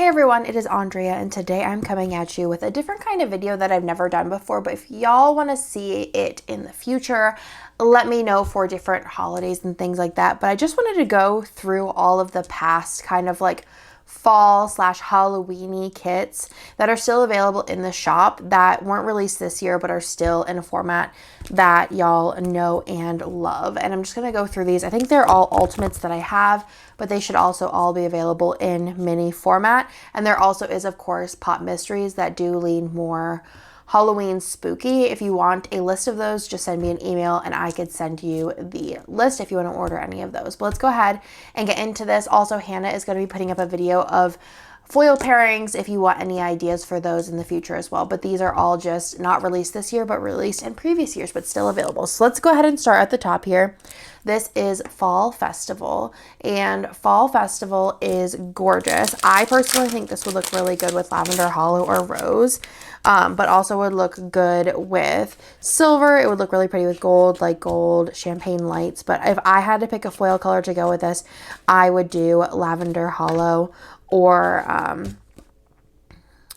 Hey everyone, it is Andrea, and today I'm coming at you with a different kind of video that I've never done before, but if y'all want to see it in the future, let me know for different holidays and things like that. But I just wanted to go through all of the past kind of like fall/Halloweeny kits that are still available in the shop that weren't released this year but are still in a format that y'all know and love. And I'm just going to go through these. I think they're all ultimates that I have, but they should also all be available in mini format. And there also is, of course, pop mysteries that do lean more Halloween spooky. If you want a list of those, just send me an email and I could send you the list if you want to order any of those. But let's go ahead and get into this. Also, Hannah is going to be putting up a video of foil pairings if you want any ideas for those in the future as well. But these are all just not released this year, but released in previous years, but still available. So let's go ahead and start at the top here. This is Fall Festival, and Fall Festival is gorgeous. I personally think this would look really good with lavender, hollow, or rose, but also would look good with silver. It would look really pretty with gold, like gold, champagne lights. But if I had to pick a foil color to go with this, I would do lavender, hollow, or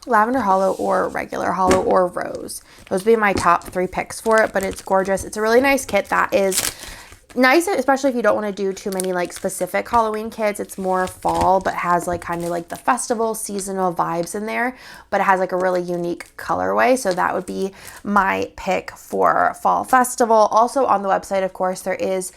regular hollow, or rose. Those would be my top 3 picks for it, but it's gorgeous. It's a really nice kit that is nice, especially if you don't want to do too many like specific Halloween kits. It's more fall, but has like kind of like the festival seasonal vibes in there, but it has like a really unique colorway. So that would be my pick for Fall Festival. Also on the website, of course, there is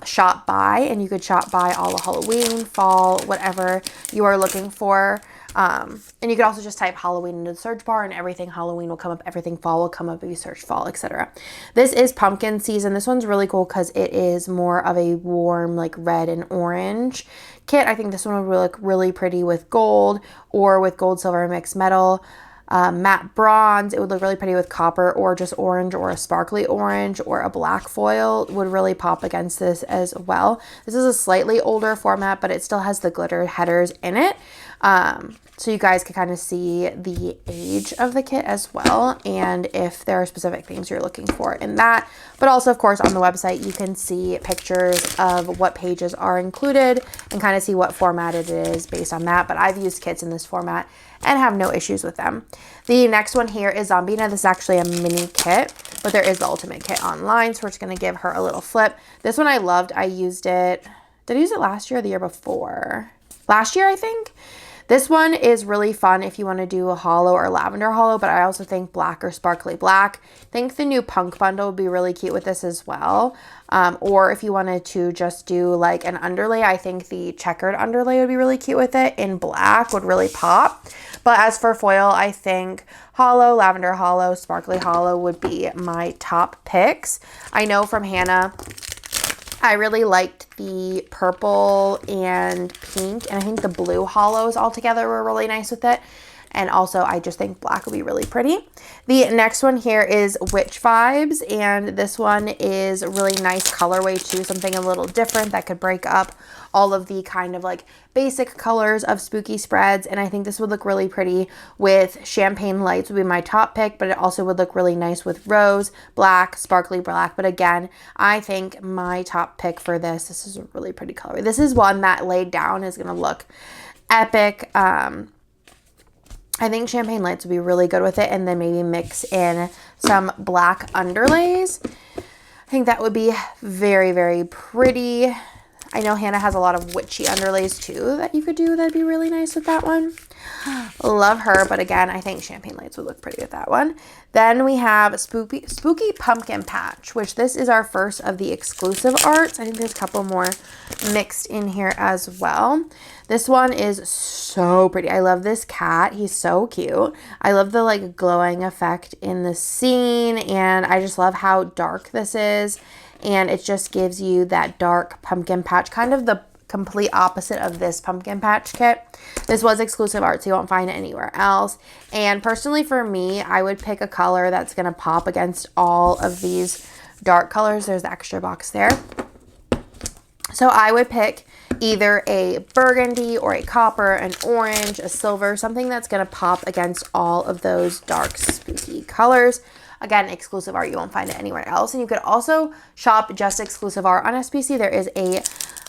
shop by, and you could shop by all the Halloween, fall, whatever you are looking for. And you could also just type Halloween into the search bar and everything Halloween will come up, everything fall will come up if you search fall, etc. This is pumpkin season. This one's really cool because it is more of a warm like red and orange kit. I think this one would look really pretty with gold or with gold, silver, mixed metal. Matte bronze. It would look really pretty with copper or just orange or a sparkly orange or a black foil would really pop against this as well. This is a slightly older format, but it still has the glitter headers in it. So you guys can kind of see the age of the kit as well, and if there are specific things you're looking for in that. But also, of course, on the website, you can see pictures of what pages are included and kind of see what format it is based on that. But I've used kits in this format and have no issues with them. The next one here is Zombina. This is actually a mini kit, but there is the ultimate kit online, so we're just going to give her a little flip. This one I loved. I used it. Did I use it last year or the year before? Last year, I think. This one is really fun if you want to do a hollow or lavender hollow, but I also think black or sparkly black. I think the new punk bundle would be really cute with this as well. Or if you wanted to just do like an underlay, I think the checkered underlay would be really cute with it in black, would really pop. But as for foil, I think hollow, lavender hollow, sparkly hollow would be my top picks. I know from Hannah, I really liked the purple and pink, and I think the blue hollows all together were really nice with it. And also, I just think black would be really pretty. The next one here is Witch Vibes, and this one is a really nice colorway too, something a little different that could break up all of the kind of like basic colors of spooky spreads. And I think this would look really pretty with champagne lights would be my top pick, but it also would look really nice with rose, black, sparkly black. But again, I think my top pick for this is a really pretty colorway. This is one that laid down is going to look epic. I think champagne lights would be really good with it, and then maybe mix in some black underlays. I think that would be very, very pretty. I know Hannah has a lot of witchy underlays too that you could do. That'd be really nice with that one. Love her, but again, I think champagne lights would look pretty with that one. Then we have Spooky Pumpkin Patch, which this is our first of the exclusive arts. I think there's a couple more mixed in here as well. This one is so pretty. I love this cat. He's so cute. I love the like glowing effect in the scene, and I just love how dark this is. And it just gives you that dark pumpkin patch, kind of the complete opposite of this pumpkin patch kit. This was exclusive art, so you won't find it anywhere else. And personally for me, I would pick a color that's going to pop against all of these dark colors. There's the extra box there. So I would pick either a burgundy or a copper, an orange, a silver, something that's going to pop against all of those dark spooky colors. Again, exclusive art, you won't find it anywhere else. And you could also shop just exclusive art on SPC. There is a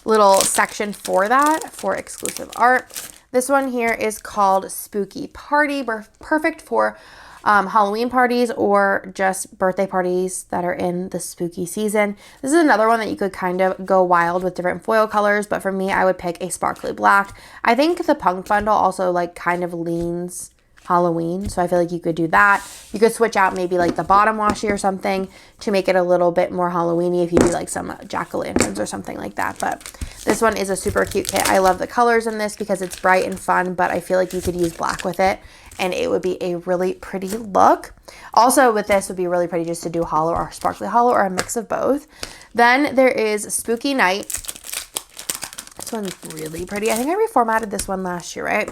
little section for that, for exclusive art. This one here is called Spooky Party. Perfect for Halloween parties or just birthday parties that are in the spooky season. This is another one that you could kind of go wild with different foil colors, but for me, I would pick a sparkly black. I think the punk bundle also like kind of leans Halloween, so I feel like you could do that. You could switch out maybe like the bottom washi or something to make it a little bit more Halloweeny if you do like some jack-o'-lanterns or something like that. But this one is a super cute kit. I love the colors in this because it's bright and fun, but I feel like you could use black with it and it would be a really pretty look. Also with this would be really pretty just to do hollow or sparkly hollow or a mix of both. Then there is Spooky Night. This one's really pretty. I think I reformatted this one last year, right?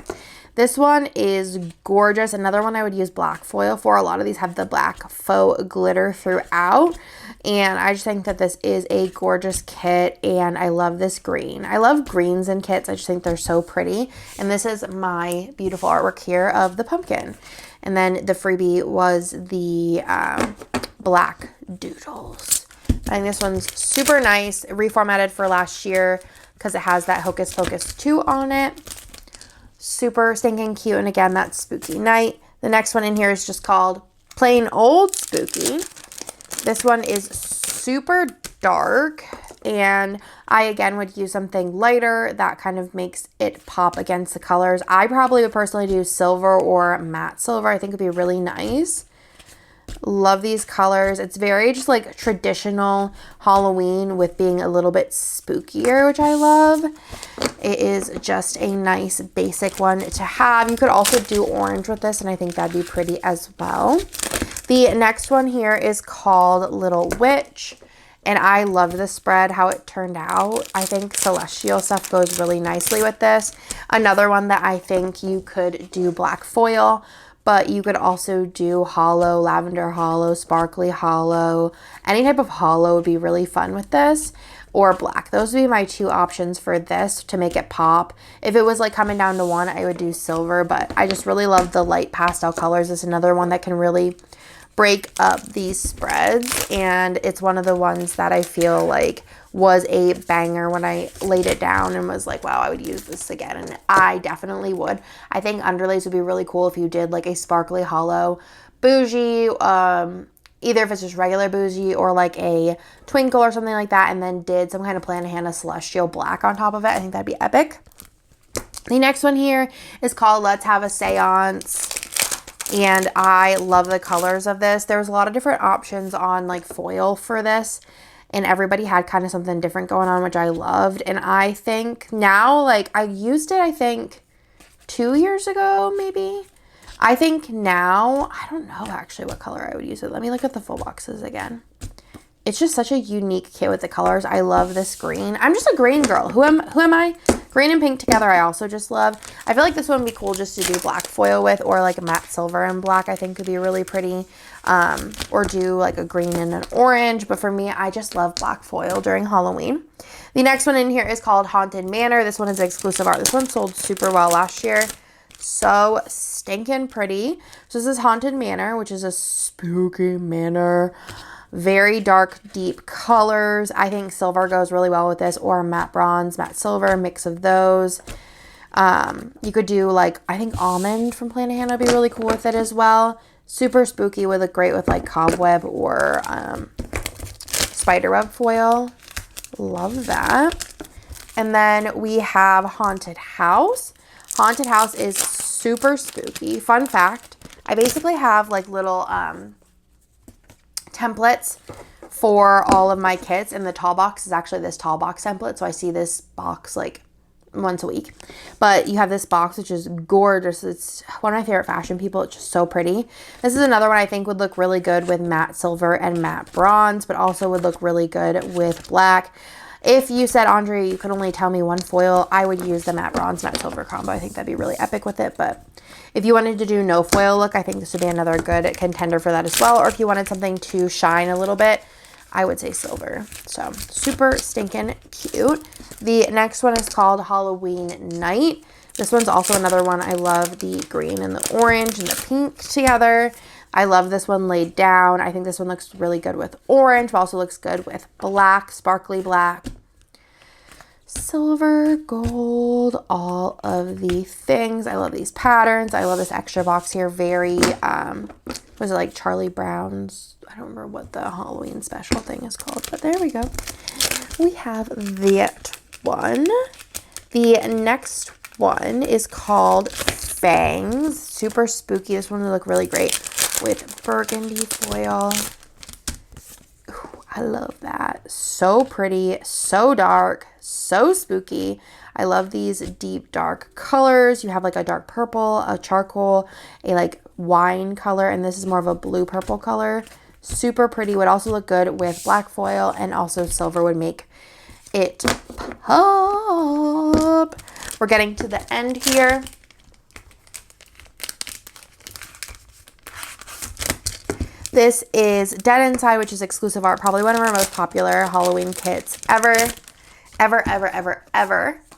This one is gorgeous. Another one I would use black foil for. A lot of these have the black faux glitter throughout. And I just think that this is a gorgeous kit. And I love this green. I love greens in kits. I just think they're so pretty. And this is my beautiful artwork here of the pumpkin. And then the freebie was the black doodles. I think this one's super nice. Reformatted for last year because it has that Hocus Pocus 2 on it. Super stinking cute. And again, that's Spooky Night. The next one in here is just called Plain Old Spooky. This one is super dark. And I, again, would use something lighter that kind of makes it pop against the colors. I probably would personally do silver or matte silver. I think it'd be really nice. Love these colors. It's very just like traditional Halloween with being a little bit spookier, which I love. It is just a nice basic one to have. You could also do orange with this, and I think that'd be pretty as well. The next one here is called Little Witch, and I love the spread, how it turned out. I think celestial stuff goes really nicely with this. Another one that I think you could do black foil, but you could also do hollow, lavender hollow, sparkly hollow. Any type of hollow would be really fun with this, or black. Those would be my two options for this to make it pop. If it was like coming down to one, I would do silver, but I just really love the light pastel colors. It's another one that can really break up these spreads, and it's one of the ones that I feel like was a banger when I laid it down and was like, wow, I would use this again, and I definitely would. I think underlays would be really cool if you did like a sparkly hollow bougie, either if it's just regular bougie or like a twinkle or something like that, and then did some kind of Planet Hannah celestial black on top of it. I think that'd be epic. The next one here is called Let's Have a Seance. And I love the colors of this. There was a lot of different options on like foil for this, and everybody had kind of something different going on, which I loved. And I think now, like, I used it, I think 2 years ago, maybe. I think now, I don't know actually what color I would use it. Let me look at the full boxes again. It's just such a unique kit with the colors. I love this green. I'm just a green girl. Who am I? Green and pink together I also just love. I feel like this one would be cool just to do black foil with, or like a matte silver and black I think would be really pretty. Or do like a green and an orange. But for me, I just love black foil during Halloween. The next one in here is called Haunted Manor. This one is exclusive art. This one sold super well last year. So stinking pretty. So this is Haunted Manor, which is a spooky manor. Very dark, deep colors. I think silver goes really well with this, or matte bronze, matte silver, mix of those. You could do like, I think almond from Planet Hannah would be really cool with it as well. Super spooky, would look great with like cobweb or spiderweb foil. Love that. And then we have Haunted House. Haunted House is super spooky. Fun fact, I basically have like little templates for all of my kits, and the tall box is actually this tall box template, so I see this box like once a week. But you have this box, which is gorgeous. It's one of my favorite fashion people. It's just so pretty. This is another one I think would look really good with matte silver and matte bronze, but also would look really good with black. If you said, Andrea, you could only tell me one foil, I would use the matte bronze, matte silver combo. I think that'd be really epic with it. But if you wanted to do no foil look, I think this would be another good contender for that as well. Or if you wanted something to shine a little bit, I would say silver. So super stinking cute. The next one is called Halloween Night. This one's also another one. I love the green and the orange and the pink together. I love this one laid down. I think this one looks really good with orange, but also looks good with black, sparkly black. silver, gold, all of the things. I love these patterns. I love this extra box here. Very, was it like Charlie Brown's? I don't remember what the Halloween special thing is called, but there we go. We have that one. The next one is called Fangs. Super spooky. This one will look really great with burgundy foil. Ooh, I love that. So pretty, so dark, so spooky. I love these deep dark colors. You have like a dark purple, a charcoal, a like wine color, and this is more of a blue purple color. Super pretty. Would also look good with black foil, and also silver would make it pop. We're getting to the end here. This is Dead Inside, which is exclusive art. Probably one of our most popular Halloween kits ever.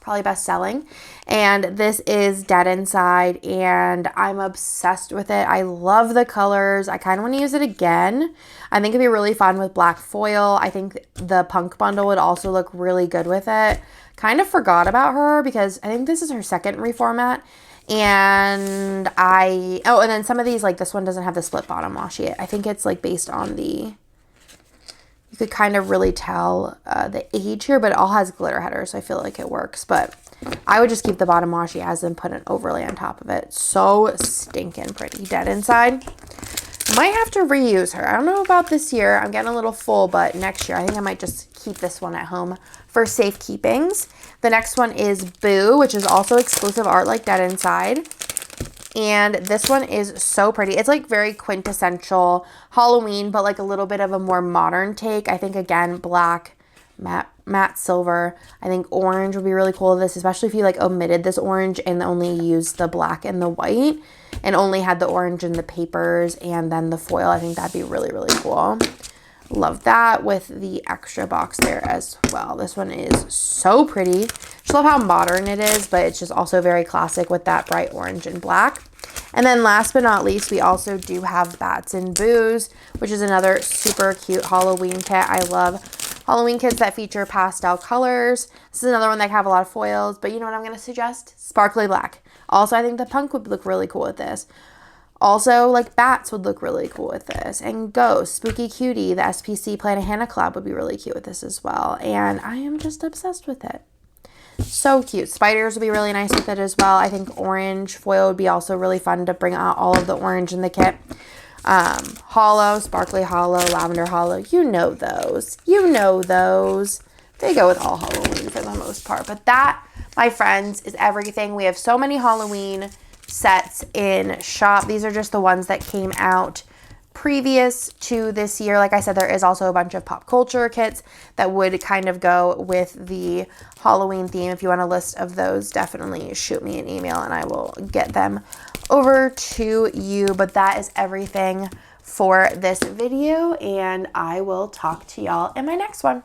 Probably best selling. And this is Dead Inside, and I'm obsessed with it. I love the colors. I kind of want to use it again. I think it'd be really fun with black foil. I think the punk bundle would also look really good with it. Kind of forgot about her because I think this is her second reformat. And and then some of these, like this one doesn't have the split bottom washi. I think it's like based on you could kind of really tell the age here, but it all has glitter headers, so I feel like it works. But I would just keep the bottom washi as and put an overlay on top of it. So stinking pretty. Dead Inside. Might have to reuse her. I don't know about this year. I'm getting a little full, but next year I think I might just keep this one at home for safekeepings. The next one is Boo, which is also exclusive art like Dead Inside. And this one is so pretty. It's like very quintessential Halloween, but like a little bit of a more modern take. I think, again, black, matte silver. I think orange would be really cool with this, especially if you like omitted this orange and only used the black and the white and only had the orange in the papers and then the foil. I think that'd be really, really cool. Love that with the extra box there as well. This one is so pretty. Just love how modern it is, but it's just also very classic with that bright orange and black. And then last but not least, we also do have Bats and Boos, which is another super cute Halloween kit. I love Halloween kits that feature pastel colors. This is another one that can have a lot of foils, but you know what I'm going to suggest? Sparkly black. Also, I think the punk would look really cool with this. Also, like bats would look really cool with this. And Ghost, Spooky Cutie, the SPC Planet Hannah collab would be really cute with this as well. And I am just obsessed with it. So cute. Spiders would be really nice with it as well. I think orange foil would be also really fun to bring out all of the orange in the kit. Hollow, sparkly hollow, lavender hollow. You know those. You know those. They go with all Halloween for the most part. But that, my friends, is everything. We have so many Halloween sets in shop. These are just the ones that came out previous to this year. Like I said, there is also a bunch of pop culture kits that would kind of go with the Halloween theme. If you want a list of those, definitely shoot me an email and I will get them over to you. But that is everything for this video, and I will talk to y'all in my next one.